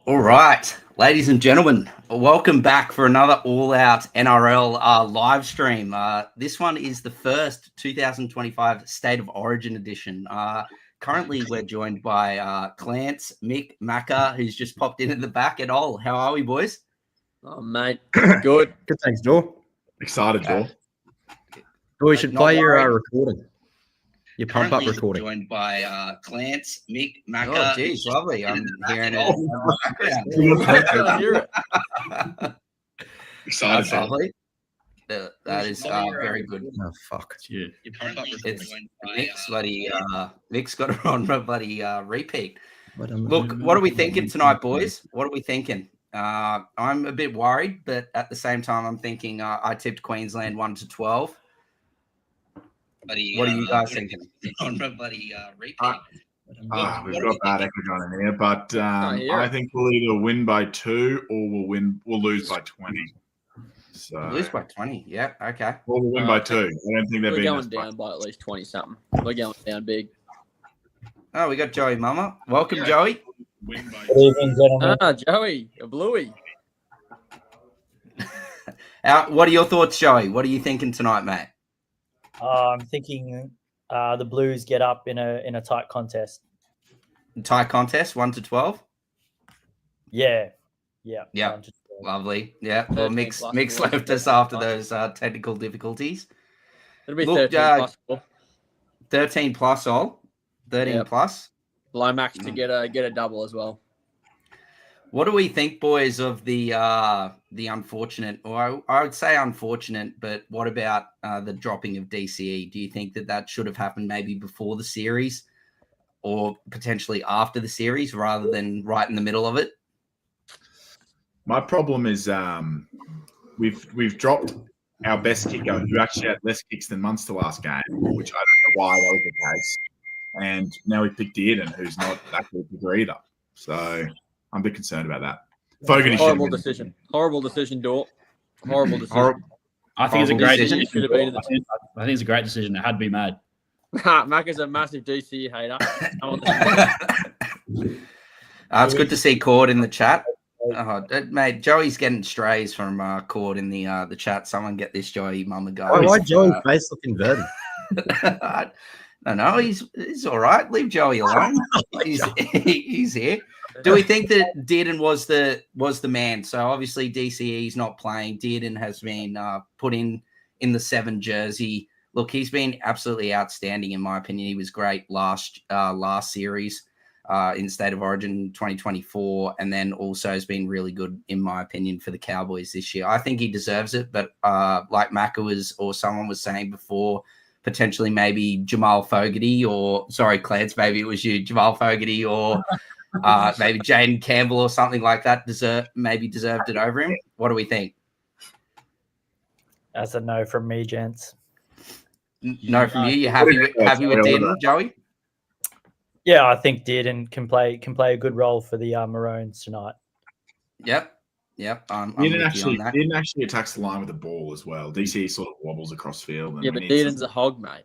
All right, ladies and gentlemen, welcome back for another all-out NRL live stream. This one is the first 2025 State of Origin edition. Currently, we're joined by Clance, Mick, Macca, who's just popped in at the back at all. How are we, boys? Oh, mate, good. Good, thanks, Joel. Excited, Joel. We should play your recording. Your pump-up recording. Joined by Clance, Mick, Macca. Oh, geez, lovely. I'm hearing it. I hear it. Excited, lovely. That is very good. Oh, fuck. It's Mick's bloody, Mick's got it on a bloody repeat. Look, what are we thinking tonight, boys? What are we thinking? I'm a bit worried, but at the same time, I'm thinking I tipped Queensland 1-12. What are you guys thinking? On my bloody repeat. We've got bad echo going in here, but I think we'll either win by 2 or we'll lose by 20. So lose by 20, yeah, okay. Or we'll win by 2. I don't think we're going down by at least 20 something. We're going down big. Oh, we got Joey Mama. Welcome, Joey. Win by 2. Joey, a bluey. What are your thoughts, Joey? What are you thinking tonight, mate? I'm thinking the Blues get up in a tight contest. Tight contest, 1-12. Yeah. Lovely. Yeah. Well, Mick's left us after those technical difficulties. It'll be 13 plus. 13 plus all. 13 plus. Lomax to get a double as well. What do we think, boys, of the unfortunate, or I would say unfortunate, but what about the dropping of DCE? Do you think that should have happened maybe before the series or potentially after the series rather than right in the middle of it? My problem is we've dropped our best kicker, who actually had less kicks than Munster last game, which I don't know why that was the case. And now we picked Dearden, who's not that good kicker either. So I'm a bit concerned about that. Fogarty Horrible decision. Horrible decision, Dort. Horrible decision. I think it's a great decision. I think it's a great decision. It had to be made. Mac is a massive DC hater. It's good to see Cord in the chat. Mate, Joey's getting strays from Cord in the chat. Someone get this Joey Mama guy. Why Joey's face looking good? No, he's all right. Leave Joey alone. He's here. Do we think that Dearden was the man? So obviously DCE's not playing. Dearden has been put in the 7 jersey. Look, he's been absolutely outstanding in my opinion. He was great last series in State of Origin 2024, and then also has been really good in my opinion for the Cowboys this year. I think he deserves it, but like Macca or someone was saying before, potentially maybe Jamal Fogarty Clance, maybe it was you, Jamal Fogarty or maybe Jaden Campbell or something like that deserved it over him. What do we think? That's a no from me, gents. No from you. You happy with Dearden, Joey? Yeah, I think Dearden can play a good role for the Maroons tonight. Yep. He didn't actually attacks the line with the ball as well. DC sort of wobbles across field. Yeah, but Dearden's a hog, mate.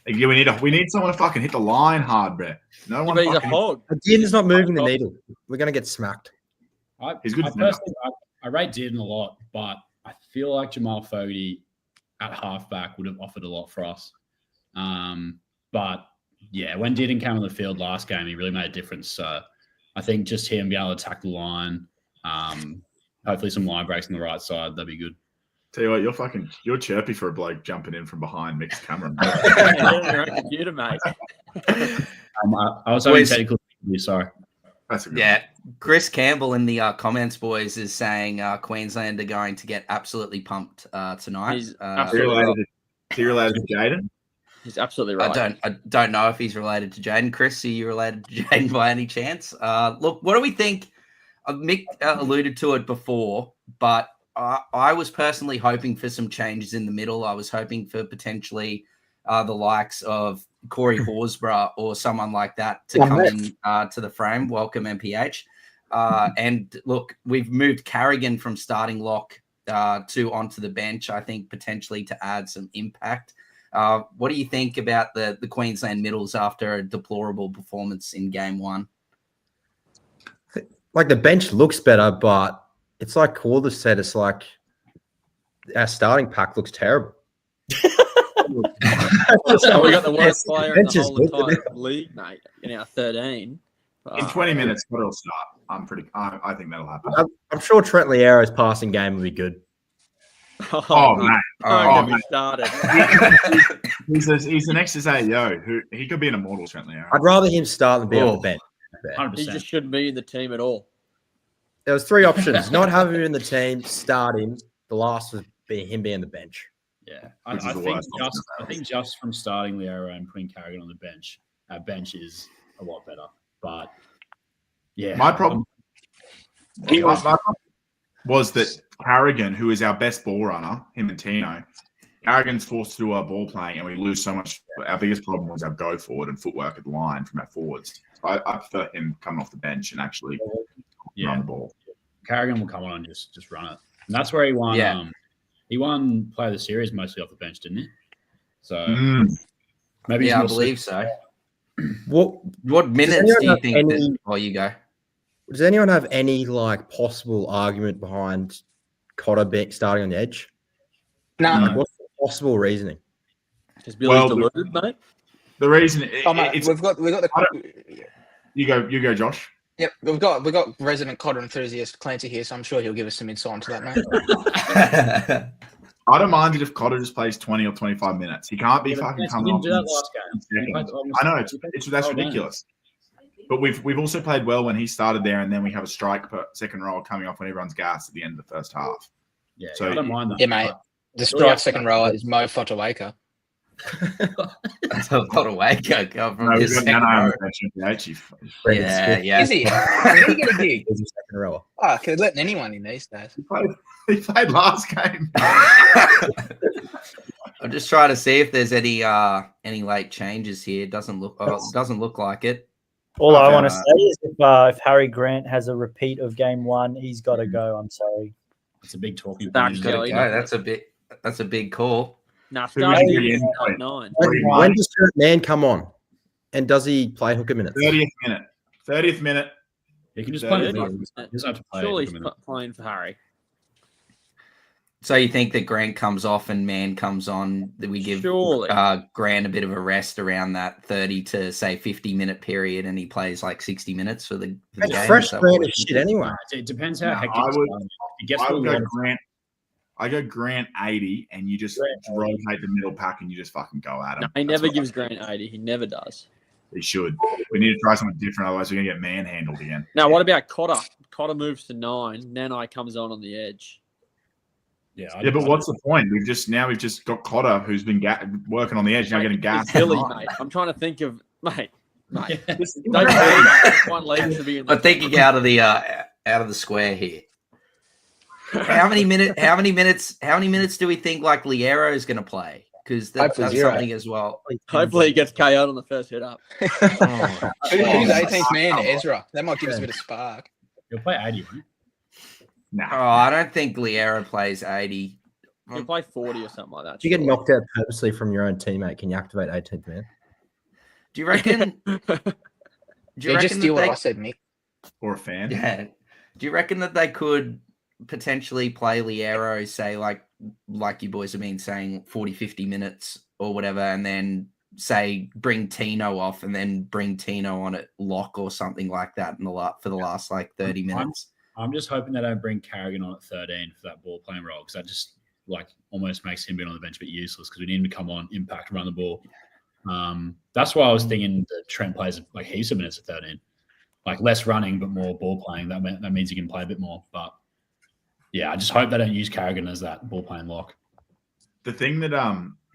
Yeah, we need someone to fucking hit the line hard, Brett. No one. But he's a hog. Dearden's not moving the needle. We're gonna get smacked. He's good. I rate Dearden a lot, but I feel like Jamal Fogarty at halfback would have offered a lot for us. But yeah, when Dearden came on the field last game, he really made a difference. So I think just him being able to attack the line, hopefully some line breaks on the right side, that'd be good. Tell you what, you're chirpy for a bloke jumping in from behind Mick's camera. Your own computer, mate. I was having technical issues, sorry. That's a good one. Chris Campbell in the comments, boys, is saying Queensland are going to get absolutely pumped tonight. Is he related to Jaden? He's absolutely right. I don't know if he's related to Jaden. Chris, are you related to Jaden by any chance? Look, what do we think? Mick alluded to it before, but I was personally hoping for some changes in the middle. I was hoping for potentially the likes of Corey Horsburgh or someone like that to come in to the frame. Welcome, MPH. And look, we've moved Carrigan from starting lock onto the bench, I think, potentially to add some impact. What do you think about the Queensland middles after a deplorable performance in game 1? like the bench looks better, but it's like Corder said. It's like our starting pack looks terrible. So we got the worst player in the Bench is whole good, entire league, mate. In our 13. In 20 minutes, Cotter will start. I think that'll happen. I'm sure Trent Liero's passing game will be good. Oh, mate. Don't get me mate. started. He's the next Yo, who he could be an immortal, Trent Liero. I'd rather him start than be off the bench. 100%. He just shouldn't be in the team at all. There was 3 options: not have him in the team, start him. The last was him being the bench. Yeah, Which is I the think worst I think just from starting Liero and putting Carrigan on the bench, our bench is a lot better. But yeah, My problem was that Carrigan, who is our best ball runner, him and Tino, Carrigan's forced to do our ball playing, and we lose so much. Our biggest problem was our go forward and footwork at the line from our forwards. So I prefer him coming off the bench and actually run the ball. Carrigan will come on and just run it, and that's where he won. Yeah. He won Player of the Series mostly off the bench, didn't he? So maybe Yeah, I he's more believe so. What Minutes anyone do you have think? any- Oh, you go. Does anyone have any like possible argument behind Cotter starting on the edge? No. Like, what's the possible reasoning? Because Billy's Well, deluded, mate. The reason Oh, mate, it's we've got the. you go, Josh. Yep, we've got resident Cotter enthusiast Clancy here, so I'm sure he'll give us some insight into that, mate. I don't mind it if Cotter just plays 20 or 25 minutes. He can't be Yeah, but fucking he coming didn't off. do that in last game. He seconds. played almost- I know he played that's the whole game. ridiculous. But we've also played well when he started there, and then we have a strike per second roll coming off when everyone's gassed at the end of the first half. Yeah, So- I don't mind that. Yeah, mate. The strike second rower is Mo Fotuaker. That's a lot of weight go come from No, we've this got second Nano on row. the bench in the H, you Yeah, yeah. Is he? Did he get a gig? He's a second rower. Oh, could letting anyone in these days. He played last game. I'm just trying to see if there's any late changes here. It doesn't look like it. All I want to Okay. say is if Harry Grant has a repeat of game 1, he's got to go. I'm sorry. It's a big talking Back point. Kelly. Okay, that's a big call. Nah, Who starting is he at in? 9. When does Trent Man come on? And does he play hooker minutes? 30th minute. He can just Yeah, play. yeah, He yeah. doesn't have to play. Surely every he's minute. playing for Harry. So you think that Grant comes off and Man comes on? That we give Surely. Grant a bit of a rest around that 30 to say 50-minute period, and he plays like 60 minutes for the That's game. fresh Is that Grant what is we shit anyway. It depends how No, hectic I it's would- going. It gets I to would the go water. Grant. I go Grant 80, and you just rotate the middle pack, and you just fucking go at him. No, he That's never what gives Grant 80. He never does. He should. We need to try something different, otherwise we're gonna get manhandled again. Now, what about Cotter? Cotter moves to 9. Nanai comes on the edge. Yeah, Yeah, but what's the point? We've just got Cotter, who's been working on the edge, now Mate, getting it's gassed. Billy, mate. I'm trying to think of mate. Don't Don't one leg to be in. I'm thinking out of the square here. How many minutes do we think like Liero is going to play? Because that's Hopefully zero. something as well. Hopefully, he gets KO'd on the first hit up. Who's 18th man? Ezra. That might give us a bit of spark. He'll play 80, won't he? Nah. Oh, I don't think Liero plays 80. He'll play 40 or something like that. If you get surely. knocked out purposely from your own teammate, can you activate 18th man? Do you reckon? Yeah, just steal what I said, Mick. Or a fan. Yeah. Do you reckon that they could potentially play Liero, say like you boys have been saying, 40, 50 minutes or whatever, and then say bring Tino off and then bring Tino on at lock or something like that for the last like 30 minutes? I'm just hoping they don't bring Carrigan on at 13 for that ball playing role, because that just like almost makes him being on the bench a bit useless, because we need him to come on, impact, run the ball. That's why I was thinking that Trent plays like heaps of minutes at 13, like less running but more ball playing. That means he can play a bit more. But yeah, I just hope they don't use Carrigan as that ball playing lock. The thing that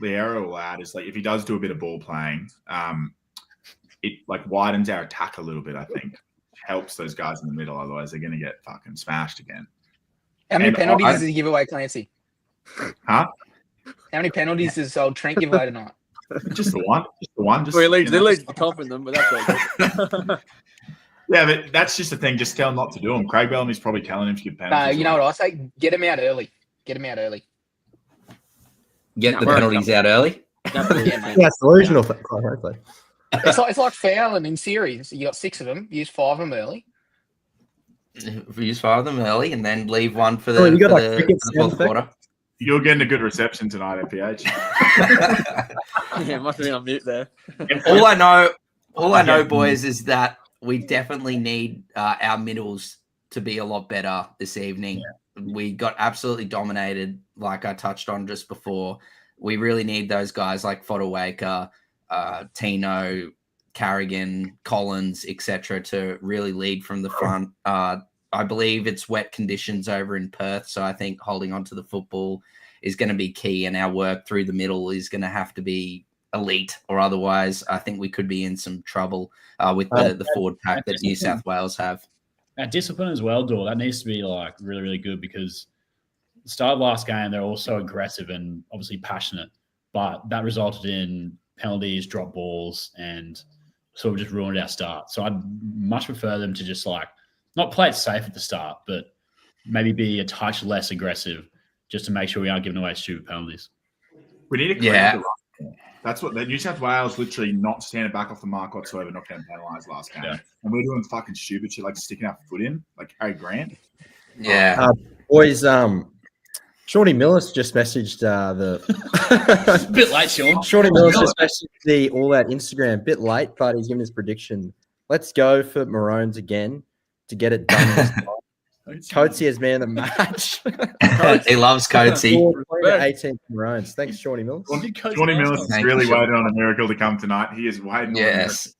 Liero will add is like if he does do a bit of ball playing, it like widens our attack a little bit. I think helps those guys in the middle. Otherwise, they're going to get fucking smashed again. How many And penalties I- does he give away, Clancy? Huh? How many penalties does old Trent give away tonight? Just the one. Just the one. Just, Well, he leads, you know. he leads the comp in them, but that's all good. Yeah, but that's just the thing. Just tell him not to do them. Craig Bellamy's probably telling him to give No, penalties. you know what I say? Get him out early. Get him out early. Get the No, penalties out early. That's all Yeah, good. mate. Yeah, it's delusional, quite frankly. It's like fouling in series. You got 6 of them. Use 5 of them early. use 5 of them early and then leave one for Oh, the, you got, for like, the, cricket for the sound fourth effect? quarter. You're getting a good reception tonight, MPH. Yeah, must have been on mute there. All I know, boys, is that we definitely need our middles to be a lot better this evening. We got absolutely dominated, like I touched on just before. We really need those guys like Fodawaker, Tino, Carrigan, Collins, etc., to really lead from the front. I believe it's wet conditions over in Perth, so I think holding on to the football is going to be key, and our work through the middle is going to have to be elite, or otherwise I think we could be in some trouble with the forward pack that New South Wales have. That discipline as well, Dor, that needs to be like really, really good, because the start of last game, they're all so aggressive and obviously passionate, but that resulted in penalties, drop balls, and sort of just ruined our start. So I'd much prefer them to just like not play it safe at the start, but maybe be a touch less aggressive just to make sure we aren't giving away stupid penalties. We need to correct the run. That's what the New South Wales literally not standing back off the mark whatsoever, not getting penalised last game. Yeah. And we're doing fucking stupid shit like sticking our foot in, like Harry Grant. Yeah. Boys, Shawnee Millis just messaged the a bit late, Sean. Shawnee Millis just messaged the All Out Instagram, bit late, but he's giving his prediction. Let's go for Maroons again to get it done this time. Coatsy as man of the match. He loves Coatsy. 18 Maroons. Thanks, Shawnee Millis. Shawnee Millis is really waiting on a miracle to come tonight. He is waiting. Yes.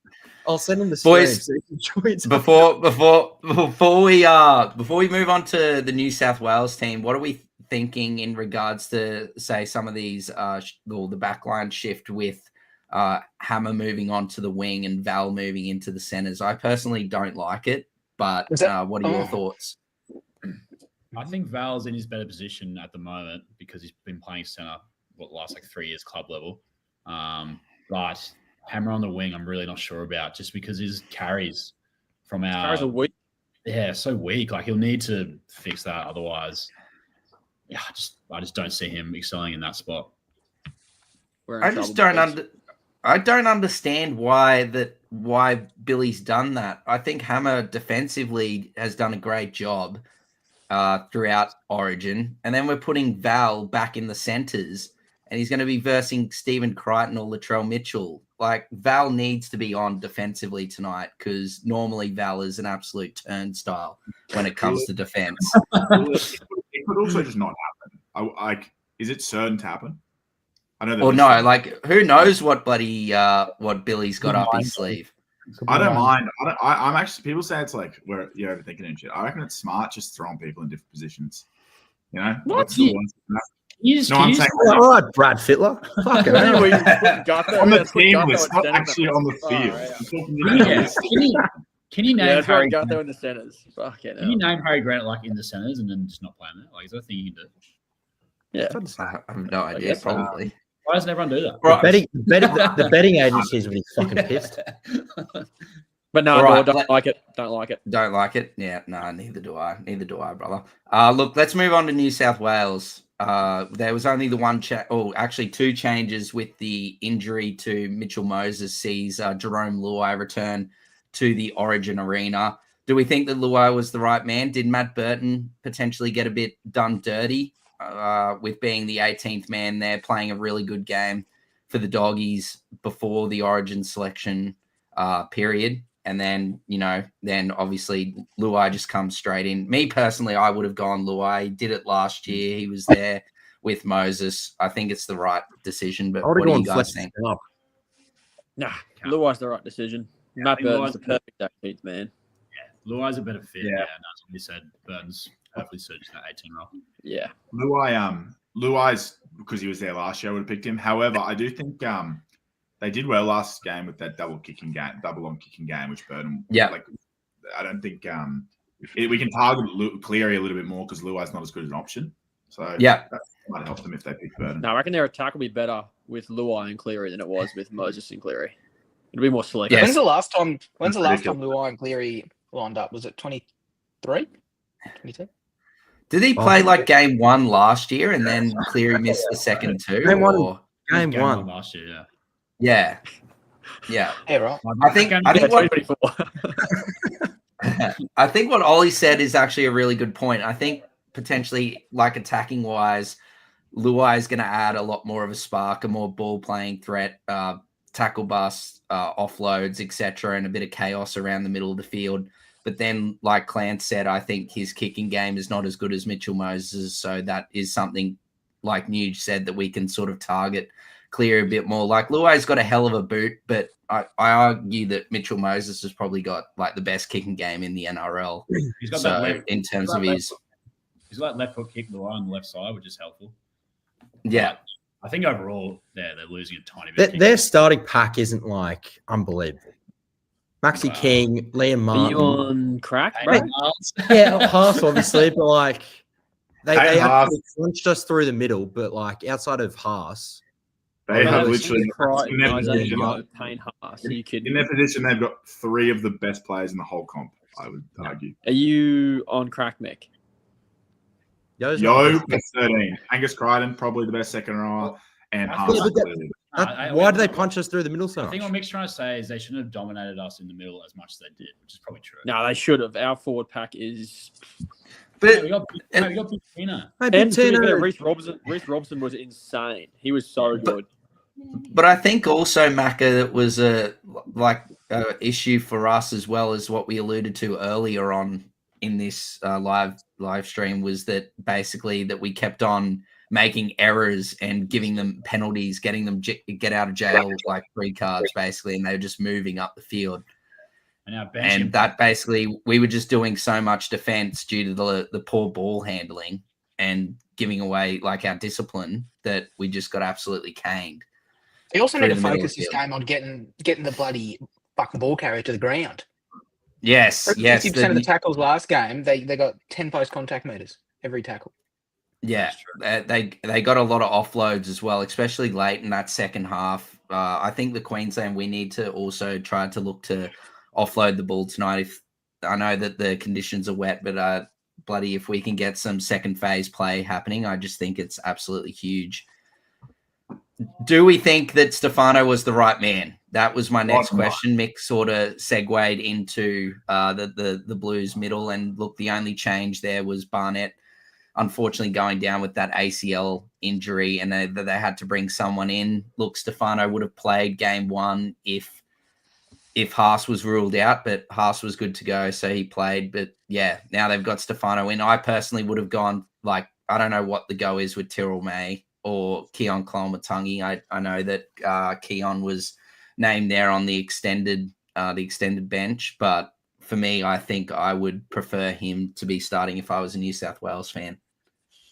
I'll send him the boys. So Before we move on to the New South Wales team, what are we thinking in regards to, say, some of these the backline shift with Hammer moving on to the wing and Val moving into the centers? I personally don't like it, but what are your thoughts? I think Val's in his better position at the moment because he's been playing center the last 3 years club level. But Hammer on the wing, I'm really not sure about, just because his carries from our carries are weak. Yeah, so weak. Like he'll need to fix that, otherwise, yeah, I just don't see him excelling in that spot. I don't understand why Billy's done that. I think Hammer defensively has done a great job throughout Origin, and then we're putting Val back in the centers, and he's going to be versing Stephen Crichton or Latrell Mitchell. Like, Val needs to be on defensively tonight, because normally Val is an absolute turnstile when it comes to defense. It could also just not happen. Is it certain to happen? I know. Or no, who knows what bloody what Billy's got up his sleeve. I don't mind. I'm actually, people say it's like you're overthinking and shit. I reckon it's smart just throwing people in different positions. You know? What? I'm saying, all right, Brad Fittler. Fucking on the team list, not actually on the field. Can you name Harry Grant there in the centers? Fucking Can you name Harry Grant in the centers and then just not playing there? Like, is that a thing you can do? Yeah, I have no idea. Probably. Why doesn't everyone do that? Right. The betting agencies will be fucking pissed. But no, right, don't like it. Don't like it. Don't like it. Yeah, no, neither do I. Neither do I, brother. Look, let's move on to New South Wales. There was only the one two changes with the injury to Mitchell Moses sees Jerome Luai return to the Origin arena. Do we think that Luai was the right man? Did Matt Burton potentially get a bit done dirty with being the 18th man there, playing a really good game for the Doggies before the Origin selection period? And then, then obviously Luai just comes straight in. Me personally, I would have gone Luai. He did it last year. He was there with Moses. I think it's the right decision. But what do you guys think? Nah, Luai's the right decision. Yeah, Matt Burton's the perfect 18th man. Yeah, Luai's a better fit. Yeah, that's what we said. Burton's hopefully suits that 18 role. Yeah. Luai's, because he was there last year, I would have picked him. However, I do think they did well last game with that double on kicking game, which Burton. Yeah. I don't think we can target Cleary a little bit more because Luai's not as good as an option. So that might help them if they pick Burton. No, I reckon their attack will be better with Luai and Cleary than it was with Moses and Cleary. It'll be more selective. Yes. When's the last time Luai and Cleary lined up? Was it 23? 22? Did he play game one last year and then Cleary missed the second two? Game one last year, yeah. Yeah, right. I think what I think what Ollie said is actually a really good point. I think potentially, like attacking wise, Luai is going to add a lot more of a spark, a more ball playing threat, tackle bust, offloads, etc., and a bit of chaos around the middle of the field. But then, like Clance said, I think his kicking game is not as good as Mitchell Moses. So that is something, like Nuge said, that we can sort of target Cleary a bit more. Like Luai's got a hell of a boot, but I argue that Mitchell Moses has probably got like the best kicking game in the NRL. He's got So that left, in terms of his, he's got that left foot kick Luai on the left side, which is helpful. yeah. But I think overall they're losing a tiny bit. Their starting pack isn't like unbelievable. Maxi Wow. King, Liam Are Martin. you on crack, Hey, bro? Miles. Yeah, Haas obviously, but like they Haas. actually punched us through the middle, but like outside of Haas, They Oh, have no, literally Crichton, in their Isaiah position. Yeo, Payne Haas. Are you In kidding? their position, they've got 3 of the best players in the whole comp. I would argue. Are you on crack, Mick? Yo's Yo not- at 13. Angus Crichton, probably the best second rower, and I Haas. feel like- clearly. why do they punch us through the middle so I much? think what Mick's trying to say is they shouldn't have dominated us in the middle as much as they did, which is probably true. No, they should have. Our forward pack is. Yeah, we But got Big Tina. Hey, And Big to be Tino. fair, Reece Robson was insane. He was so good. But I think also, Macca, that was a issue for us as well as what we alluded to earlier on in this live stream was that basically that we kept on making errors and giving them penalties, getting them get out of jail like 3 cards basically, and they were just moving up the field. And our bench And that basically we were just doing so much defense due to the poor ball handling and giving away like our discipline that we just got absolutely caned. He also Through need to the middle of focus the his field. game on getting the bloody fucking ball carrier to the ground. Yes, 50% of the tackles last game, they got 10 post contact meters every tackle. Yeah, they got a lot of offloads as well, especially late in that second half. I think the Queensland, we need to also try to look to offload the ball tonight. If I know that the conditions are wet, but bloody if we can get some second phase play happening, I just think it's absolutely huge. Do we think that Stefano was the right man? That was my next question. Mick sort of segued into the Blues middle, and look, the only change there was Barnett unfortunately going down with that ACL injury, and they had to bring someone in. Look, Stefano would have played game 1 if Haas was ruled out, but Haas was good to go, so he played. But yeah, now they've got Stefano in. I personally would have gone, like, I don't know what the go is with Tyrrell May or Keon Colomatungi. I know that Keon was named there on the extended bench, but for me, I think I would prefer him to be starting if I was a New South Wales fan.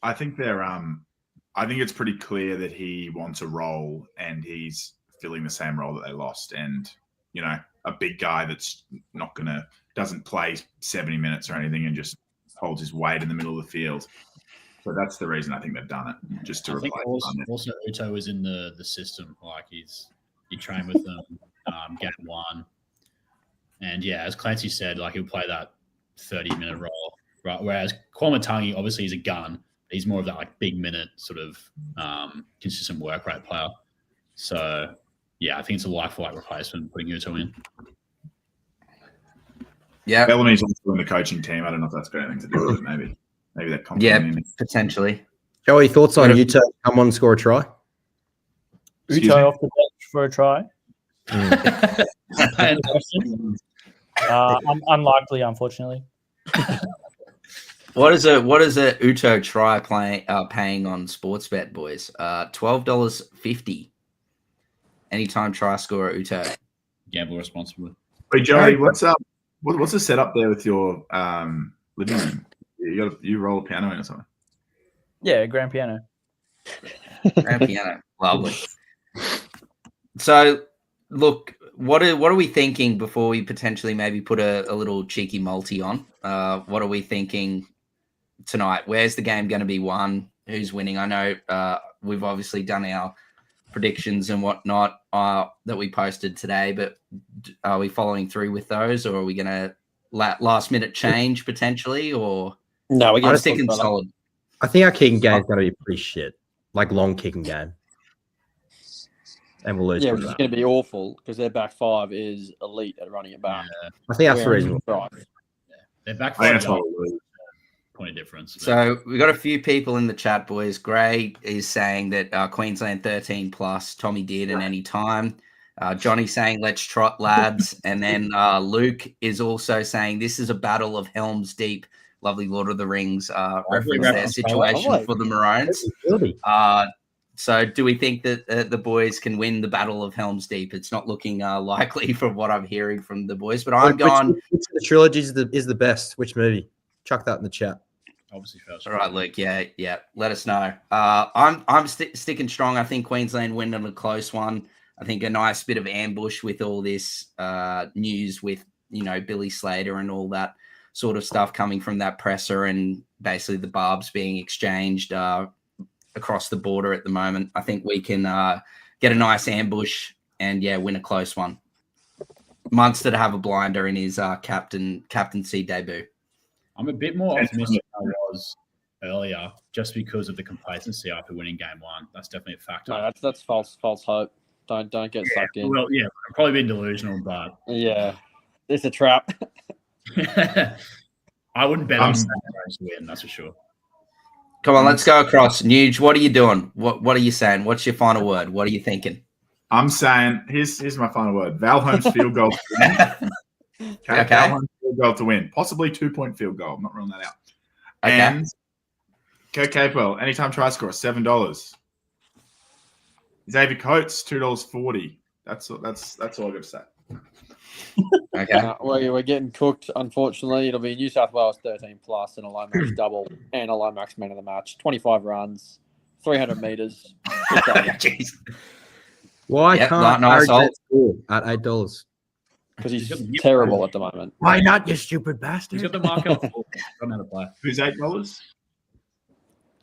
I think I think it's pretty clear that he wants a role and he's filling the same role that they lost. And, you know, a big guy that's doesn't play 70 minutes or anything and just holds his weight in the middle of the field. So that's the reason I think they've done it, just to I think replace also Uto is in the system. Like he trained with them game 1. And yeah, as Clancy said, like he'll play that 30-minute role, right? Whereas Kwamatangi obviously is a gun. He's more of that like big minute sort of consistent work rate player. So yeah, I think it's a like-for-like replacement putting Uto in. Yeah, Bellamy's also in the coaching team. I don't know if that's got anything to do with it. Maybe that comes yeah, from him. potentially. Joey, thoughts on Utah? Come on, and score a try. Excuse Uto me? off the bench for a try. And question? Unlikely, unfortunately. What is a Uto try paying on Sportsbet, boys? $12.50. Anytime try scorer Uto. Gamble responsibly. Hey Joey, what's up? What's the setup there with your living room? You roll a piano in or something? Yeah, grand piano. Grand piano, lovely. So, look, what are we thinking before we potentially maybe put a little cheeky multi on? What are we thinking tonight? Where's the game going to be won? Who's winning? I know we've obviously done our predictions and whatnot that we posted today, but are we following through with those, or are we going to last minute change potentially, or No, we're I'm going sticking solid? I think our kicking game is going to be pretty shit, like long kicking game, and we'll lose. Yeah, because which of is that. going to be awful because their back 5 is elite at running it back. I think that's the We're reason. right. They're back I think for that's why we lose. point of difference. but- So we got a few people in the chat, boys. Gray is saying that Queensland 13 plus, Tommy Dearden any time. Johnny saying let's trot, lads. And then Luke is also saying this is a battle of Helm's Deep. Lovely Lord of the Rings reference their reference. situation Lovely. for the Maroons. So do we think that the boys can win the Battle of Helm's Deep? It's not looking likely from what I'm hearing from the boys, but I'm going. Which of the trilogy is the best? Which movie? Chuck that in the chat. Obviously, first. All right, Luke. Yeah. Let us know. I'm sticking strong. I think Queensland win in a close one. I think a nice bit of ambush with all this news with Billy Slater and all that sort of stuff coming from that presser and basically the barbs being exchanged across the border at the moment. I think we can get a nice ambush and win a close one. Munster to have a blinder in his captaincy debut. I'm a bit more optimistic than I was earlier, just because of the complacency after winning game one. That's definitely a factor. No, that's false hope. Don't get sucked in. Well, yeah, I've probably been delusional, but Yeah, it's a trap. I wouldn't bet on Maroons to win. That's for sure. Come on, let's go across. Nuge, what are you doing? What are you saying? What's your final word? What are you thinking? I'm saying here's my final word. Val Holmes field goal to win. Okay. Val Holmes field goal to win. Possibly 2-point field goal. I'm not ruling that out. Okay. And Capewell, anytime try score, $7. Xavier Coates, $2.40. That's all I got to say. Okay. We're getting cooked, unfortunately. It'll be New South Wales 13 plus and a Lomax double and a Lomax man of the match. 25 runs, 300 metres. Jeez. Why Yep, can't nice Harry hold. score at $8? Because he's terrible at the moment. Why not, you stupid He's bastard? got the market on full. I don't know how to play. Who's $8?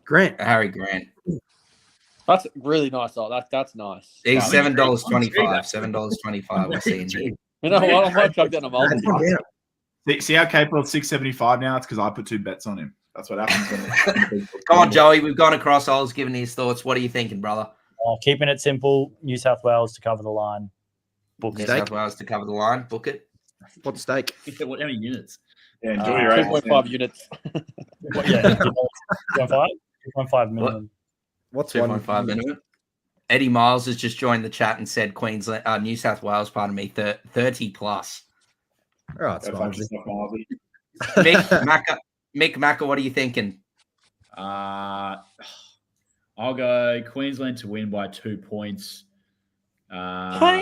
Grant. Harry Grant. That's really nice. That's nice. He's I mean, $7.25. $3. $7.25 we're seeing here. You know what? I might chuck that in a multi. See how Capewell's $6.75 now? It's because I put 2 bets on him. That's what happens. Come on, Joey. We've gone across. I was giving his thoughts. What are you thinking, brother? Keeping it simple, New South Wales to cover the line. Book New it. South Wales to cover the line. Book it. What's stake? How many units? Yeah, enjoy your 2.5 units. What, yeah, 2.5? 2.5 minimum. What's one? 2.5 minimum. Eddie Miles has just joined the chat and said New South Wales, 30 plus. All right, Go fine. fuck yourself, Marley. Mick Macca, what are you thinking? I'll go Queensland to win by 2 points. We've all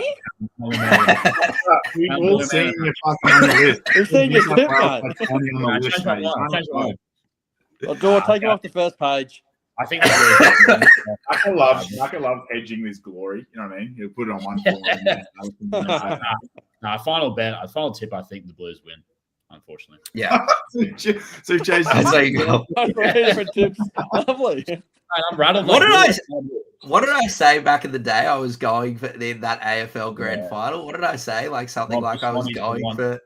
seen your fucking on the list. We've seen your tip, mate. On the list, Change my mate. mind, change my mind. I'll do it. Take him off the first page. I think that's Maka loves hedging this glory. You know what I mean? He'll put it on one floor. final tip. I think the Blues win. Unfortunately, Yeah. So Chase, That's how you go. Different tips. Lovely. I'm rattled. What did I say back in the day? I was going for that AFL grand final. What did I say? Like something like I was going for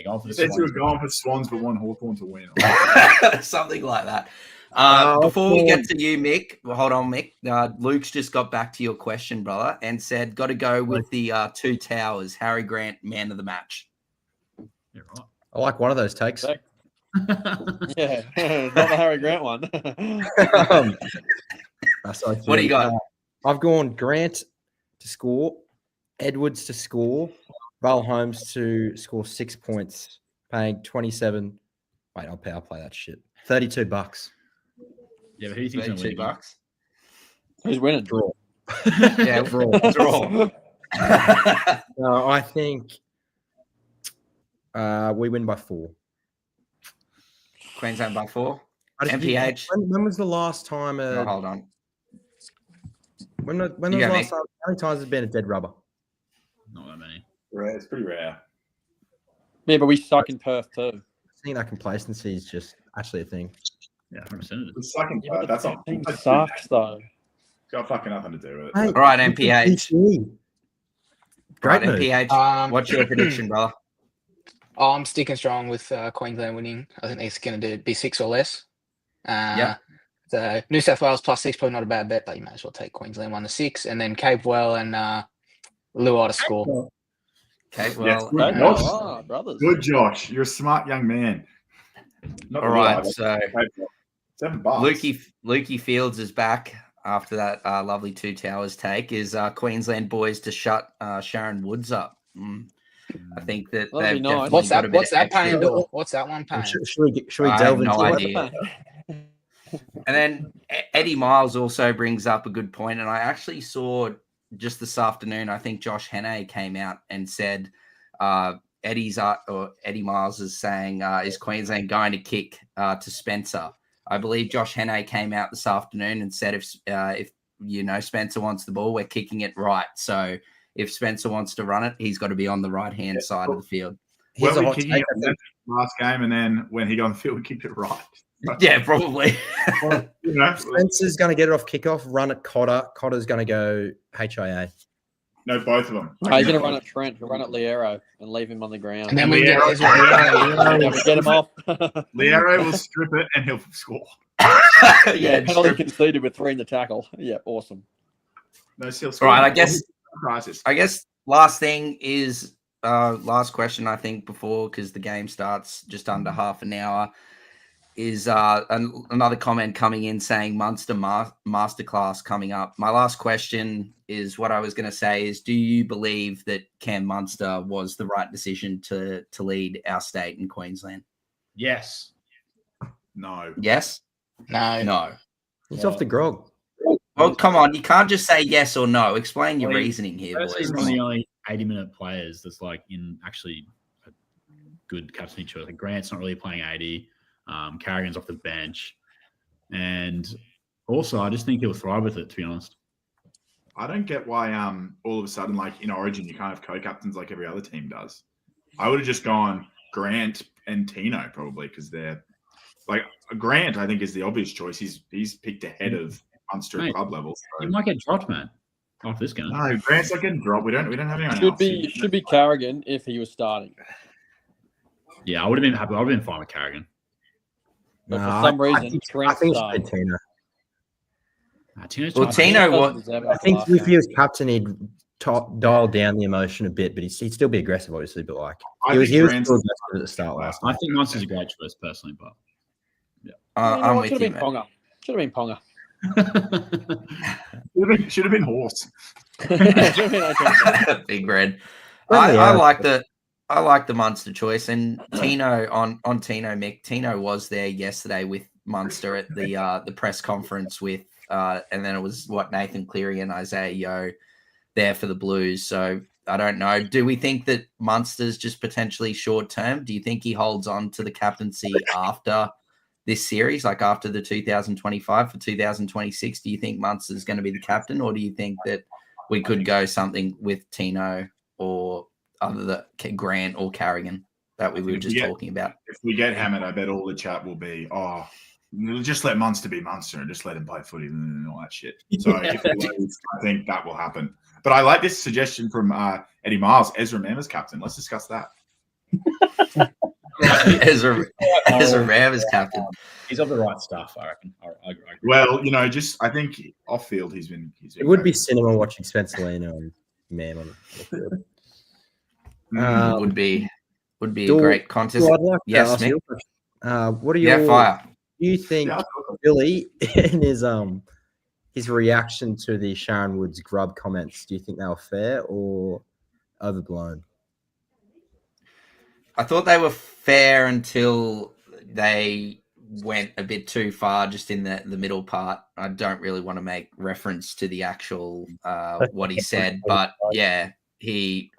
going for the said you were Swans. going for Swans, but one Hawthorn to win. something like that. Before we get to you, Mick, hold on, Mick. Luke's just got back to your question, brother, and said, got to go with the 2 towers. Harry Grant, man of the match. Yeah, right. I like one of those takes. Yeah, not the Harry Grant one. What do you got? I've gone Grant to score, Edwards to score, Val Holmes to score 6 points, paying 27. Wait, I'll play that shit. $32. Yeah, but who do you think's going to win? $2. Who's winning? Draw. Yeah, draw. No, I think we win by 4. Queensland by 4. How did MPH. When was the last time? Oh, hold on. When was the You go, last Mick. time? How many times has it been a dead rubber? Not that many. Rare. It's pretty rare. Yeah, but we suck in Perth too. I think that complacency is just actually a thing. Yeah, 100%. It's fucking Yeah, but that's the not. team sucks though. It's got fucking nothing to do with it. Hey, All right, MPH. Great Right, move. MPH. What's your prediction, brother? I'm sticking strong with Queensland winning. I think it's going to be 6 or less. So New South Wales plus 6, probably not a bad bet, but you might as well take Queensland 1-6, and then Capewell and Luai to score. Okay, Yes, well, good, Josh. brothers. Good, Josh. You're a smart young man. Not All the real right, live. so $7. Lukey Fields is back after that lovely Two Towers take. Is Queensland boys to shut Sharon Woods up? I think that That'd be they've nice. definitely What's got that? a bit What's that extra- paying, Door? What's that one paying? Should we I delve have no into idea. And then Eddie Miles also brings up a good point, and I actually saw just this afternoon. I think Josh Henne came out and said Eddie Miles is saying is Queensland going to kick to Spencer? I believe Josh Henne came out this afternoon and said if Spencer wants the ball, we're kicking it right. So if Spencer wants to run it, he's got to be on the right hand side of the field. Here's a Well, we hot kicking take. it last game, and then when he got on the field, we kicked it right. Yeah, probably. Spencer's going to get it off kickoff, run at Cotter. Cotter's going to go HIA. No, both of them. No, he's going to run at Trent. He'll run at Liero and leave him on the ground. And then we get Liero- Ezra. We get him off. Liero will strip it, and he'll score. Yeah, penalty conceded with 3 in the tackle. Yeah, awesome. No, still All score. right, Crisis. I guess last thing is last question, I think, before, because the game starts just under half an hour, is another comment coming in saying Munster Masterclass coming up. My last question is what I was going to say is, do you believe that Cam Munster was the right decision to lead our state in Queensland? Yes. No. Yes? No. No. He's off the grog. Well, come on. You can't just say yes or no. Explain your Well, reasoning here, boys. He's one of the only 80-minute players that's like in actually a good captaincy choice. Like Grant's not really playing 80. Carrigan's off the bench. And also, I just think he'll thrive with it, to be honest. I don't get why all of a sudden, like in Origin, you can't have co-captains like every other team does. I would have just gone Grant and Tino probably, because they're like Grant, I think, is the obvious choice. He's picked ahead of Munster at club level. So. He might get dropped, man, off this game. No, Grant's not getting dropped. We don't have anyone else. Should be Carrigan if he was starting. Yeah, I would have been happy. I would have been fine with Carrigan. But No, for some reason, I Trent think started. it's Tino. Well, Tino, I think if he was captain, he'd dial down the emotion a bit, but he'd still be aggressive, obviously. But like he was still aggressive at the start last I night. think Munster's a great choice personally, but yeah, I'm with Should you, have been man. Ponga. Should have been Ponga. Should have been Horse. Should have been okay. Big Red. Friendly, I yeah. like the Munster choice, and Tino on Tino, Mick. Tino was there yesterday with Munster at the press conference with and then it was Nathan Cleary and Isaiah Yeo there for the Blues. So I don't know. Do we think that Munster's just potentially short term? Do you think he holds on to the captaincy after this series, like after the 2025 for 2026? Do you think Munster's going to be the captain, or do you think that we could go something with Tino or other than Grant or Carrigan that we were just talking about? If we get hammered, I bet all the chat will be, just let Munster be Munster and just let him play footy and all that shit. So if we lose, I think that will happen. But I like this suggestion from Eddie Miles, Ezra Mam as captain. Let's discuss that. Ezra Ram is captain. he's of the right stuff, I reckon. I agree. Well, I think off field he's been It would be cinema watching Spencer Leno and Mam on the field. Would be a Dor- great contest. I'd like to Yes, ask Mick. you a question. What are your Fire. Do you think Yeah. Billy and his reaction to the Sharon Woods grub comments, do you think they were fair or overblown? I thought they were fair until they went a bit too far just in the middle part. I don't really want to make reference to the actual what he said, but yeah,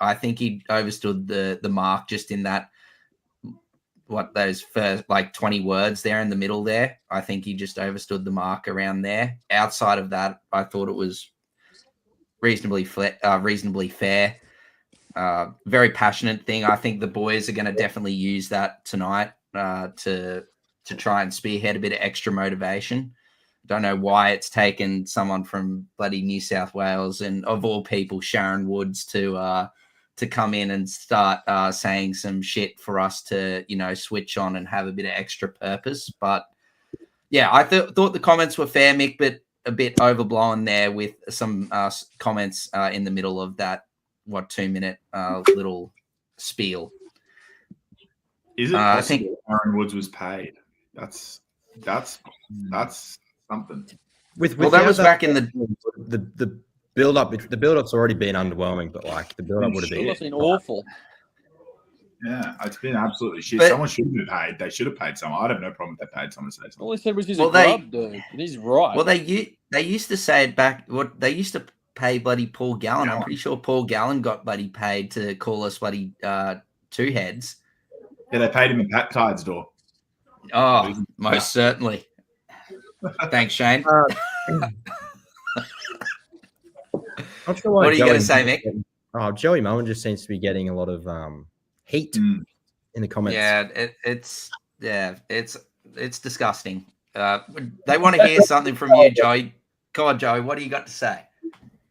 I think he overstood the mark just in that those first 20 words there in the middle there. I think he just overstood the mark around there. Outside of that, I thought it was reasonably fair. Very passionate thing. I think the boys are going to definitely use that tonight to try and spearhead a bit of extra motivation. Don't know why it's taken someone from bloody New South Wales and of all people, Sharon Woods, to come in and start saying some shit for us to, switch on and have a bit of extra purpose. But yeah, I thought the comments were fair, Mick, but a bit overblown there with some comments in the middle of that 2-minute little spiel. Is it I possible think- Aaron Woods was paid? That's something. Well, that was back in the build up. The build up's already been underwhelming, but like the build up would have It been. was awful. Yeah, it's been absolutely shit. But- Someone should have been paid. They should have paid someone. I'd have no problem if they paid someone to say something. All he said was he's Well, a they- grub dude, and he's right. Well, they used to say it back. What they used to pay bloody Paul Gallen. I'm pretty sure Paul Gallen got bloody paid to call us bloody two heads. Yeah, they paid him in Pat Tide's door. Oh, most certainly. Thanks, Shane. Not sure why What are you Joey going to say, Mick? Oh, Joey Mullen just seems to be getting a lot of heat in the comments. Yeah, it's disgusting. They want to hear something from you, Joey. Come on, Joey. What do you got to say?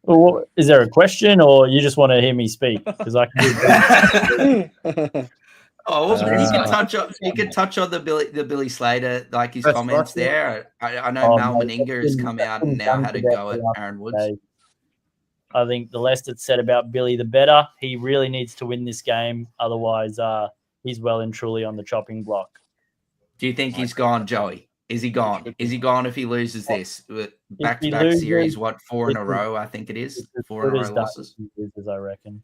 Well, is there a question, or you just want to hear me speak? Because I can do Oh, you can touch on the Billy Slater, like his That's comments right, there. I know Mal mate, Meninga has come out and now had a go at Aaron Woods. I think the less it's said about Billy, the better. He really needs to win this game. Otherwise, he's well and truly on the chopping block. Do you think he's gone, Joey? Is he gone? Is he gone if he loses this? Back-to-back loses, series, 4 in a row, I think it is. 4 in a row losses. I reckon.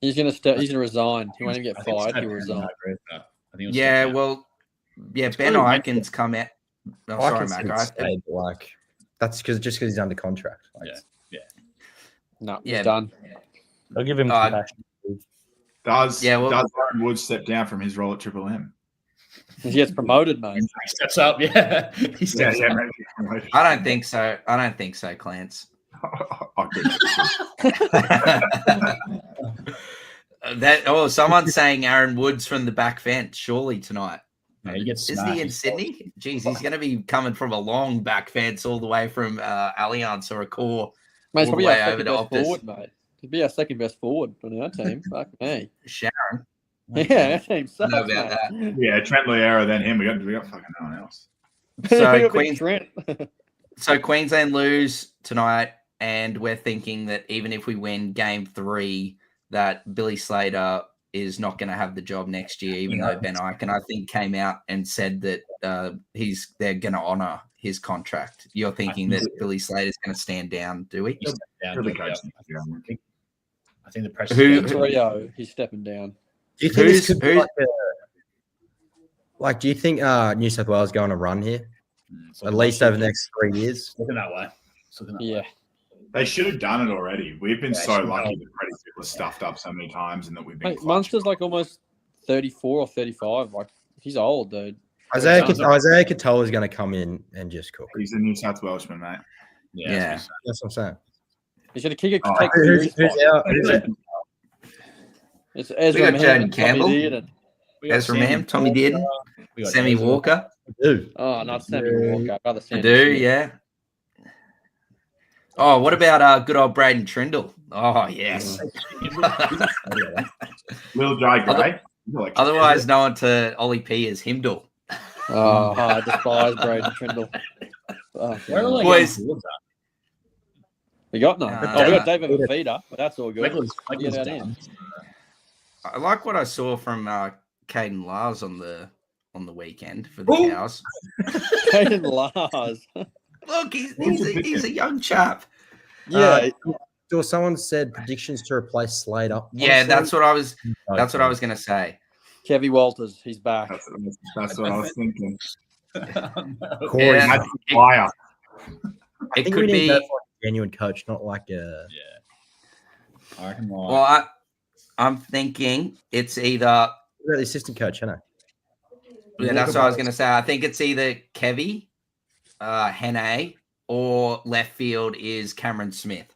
He's gonna resign. He won't even get fired. He'll resign. Yeah, well, yeah, Ben Ikin's come out. Oh, sorry, Mac. Like that's because he's under contract. Like, No, Yeah. he's done. I'll give him compassion. Does well- Aaron Woods step down from his role at Triple M? He gets promoted, mate. He steps up, yeah. He steps up. maybe. I don't think so. I don't think so, Clance. Oh, good. Someone's saying Aaron Woods from the back fence, surely tonight. Yeah, he gets Isn't he in Sydney? Jeez, he's going to be coming from a long back fence all the way from Allianz or a core. Mate, he's all the probably way our over second to best Optus. forward, mate. He'd be our second best forward on our team. Fuck me. Sharon. Yeah, our team sucks, know about mate. Yeah, Trent Leera, then him. We got fucking no one else. So, Big Trent. So Queensland lose tonight, and we're thinking that even if we win Game 3, that Billy Slater is not going to have the job next year, even though Ben Ikin, I think, came out and said that they're going to honour his contract. You're thinking that Billy Slater's going to stand down, do we? He'll be coaching. I think the pressure. Rio, he's stepping down. do you think this could be like do you think New South Wales going to run here at least over the next 3 years? Looking that way. Yeah. They should have done it already. We've been Yeah, so should lucky have. that Freddie was stuffed up so many times and that we've been Mate, clutch. Munster's like almost 34 or 35. Like, he's old, dude. Isaiah Katoa is going to come in and just cook. He's a New South Welshman, mate. Yeah. That's what I'm saying. He's going to take Who's out? It's Ezra We got Mam, Jaden Tommy Campbell. Dearden. Ezra Mam, Tommy Dearden, Sammy Walker. Dude. Oh, not Sammy Walker. Rather I Sammy do, Smith. yeah. Oh, what about good old Braden Trindle? Oh, yes. Little Jai Gray. Otherwise known to Ollie P as Himdall. Oh, I despise Braden Trindle. Oh, Where are they Boys. getting towards that? we got none. Nah. We got David Fafita, but that's all good. Legler's Get that done. I like what I saw from Caden Lars on the weekend for the Cows. Caden Lars. Look, he's a young chap. Yeah, So someone said predictions to replace Slater. Yeah, that's what I was. Okay. That's what I was going to say. Kevy Walters, he's back. That's what I was thinking. Corey. Yeah. That's fire. I It think could we need be. that for a genuine coach, not like a. I reckon Well, I'm thinking it's either. What about the assistant coach, Hannah? Yeah, that's what I was going to say. I think it's either Kevy, Hene, or left field is Cameron Smith.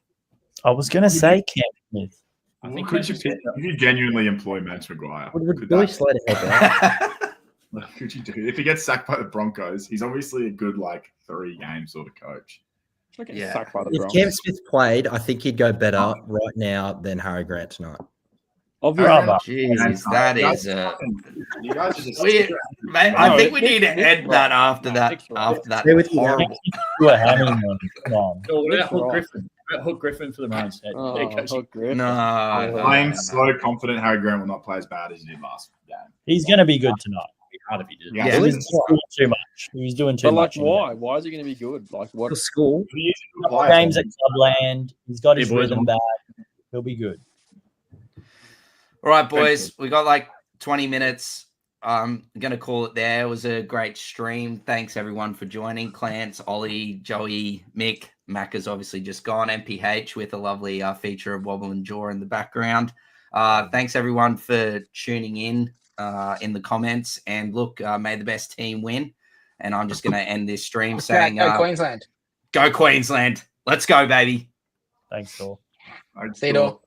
I was going to say Cam Smith. I think Could you genuinely employ Max Maguire? Would Could Billy that- Slater help out? Could you do? If he gets sacked by the Broncos, he's obviously a good 3-game sort of coach. Look at Yeah. sucked by the If Broncos. Cam Smith played, I think he'd go better right now than Harry Grant tonight. Obviously, Jeez, that You guys is. you guys are just Mate, I think we need to end that after that. After that Stay with you, horrible. Do a hammy, man. Come on. What about Hook Right. Griffin? What about Hook Griffin for the Rams head? oh, Hook Griffin. No, I'm so confident Harry Grant will not play as bad as he did last game. He's going to be good tonight. It'd be hard if he did. Yeah, He was doing too much. He was doing too But like, much. in the why? game. Why is he going to be good? Like, what? The school. Games at Clubland. He's got his Yeah, boys, rhythm back. He'll be good. All right, boys. We got like 20 minutes. I'm going to call it there. It was a great stream. Thanks, everyone, for joining. Clance, Ollie, Joey, Mick. Mac is obviously just gone. MPH with a lovely feature of Wobble and Jaw in the background. Thanks, everyone, for tuning in the comments. And look, may the best team win. And I'm just going to end this stream saying, Go Queensland. Go Queensland. Let's go, baby. Thanks, all. See you, Dor.